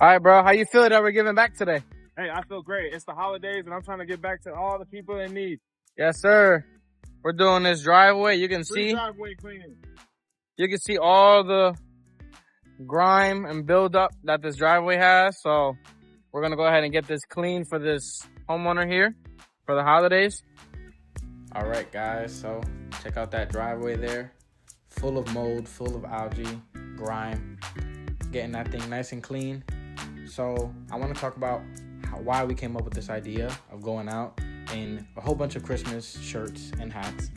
All right, bro. How you feeling that we're giving back today? Hey, I feel great. It's the holidays, and I'm trying to get back to all the people in need. Yes, sir. We're doing this driveway. You can Free see. driveway cleaning. You can see all the grime and buildup that this driveway has. So we're going to go ahead and get this clean for this homeowner here for the holidays. All right, guys. So check out that driveway there. Full of mold, full of algae, grime. Getting that thing nice and clean. So I want to talk about why we came up with this idea of going out in a whole bunch of Christmas shirts and hats.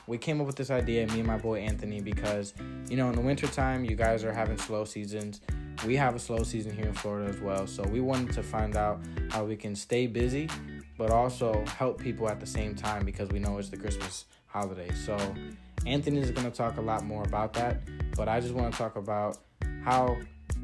We came up with this idea, me and my boy Anthony, because, you know, in the wintertime, you guys are having slow seasons. We have a slow season here in Florida as well. So we wanted to find out how we can stay busy, but also help people at the same time, because we know it's the Christmas holiday. So Anthony is going to talk a lot more about that, but I just want to talk about how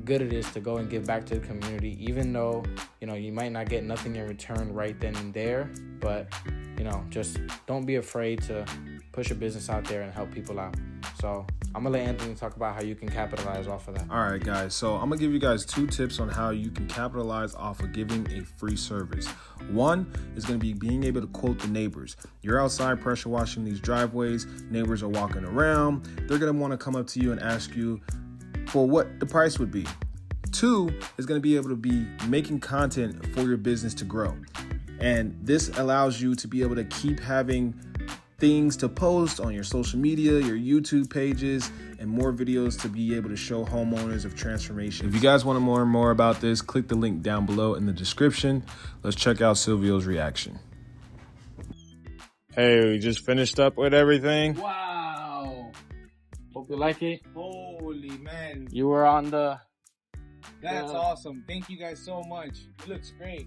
good it is to go and give back to the community, even though, you know, you might not get nothing in return right then and there, but, you know, just don't be afraid to push your business out there and help people out. So I'm gonna let Anthony talk about how you can capitalize off of that. All right, guys. So I'm gonna give you guys 2 tips on how you can capitalize off of giving a free service. One is gonna be being able to quote the neighbors. You're outside pressure washing these driveways. Neighbors are walking around. They're gonna want to come up to you and ask you for what the price would be. 2 is going to be able to be making content for your business to grow. And this allows you to be able to keep having things to post on your social media, your YouTube pages, and more videos to be able to show homeowners of transformation. If you guys want to learn more about this, click the link down below in the description. Let's check out Silvio's reaction. Hey, we just finished up with everything. Wow. Hope you like it. Holy man, You were on the... that's awesome. Thank you guys so much. It looks great.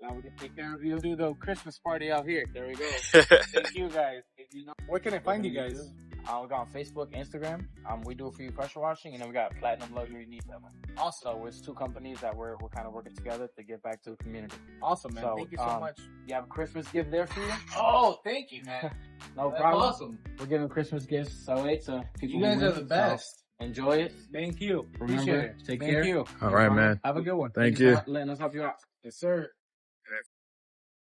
Now we can take care of you. Do the Christmas party out here. There we go. Thank you guys. If you know, where can I find you guys? We got on Facebook, Instagram. We do it for you pressure washing, and then we got Platinum Luxury Needs. Also, it's 2 companies that we're kind of working together to give back to the community. Awesome, man. So, Thank you so much. You have a Christmas gift there for you? Oh, thank you, man. No That's problem. awesome. We're giving Christmas gifts away to people. You guys who are win. the best. So enjoy it. Thank you. Remember, Appreciate it. take Thank care. you. All right, man. Have a good one. Thank for you. letting us help you out. Yes, sir.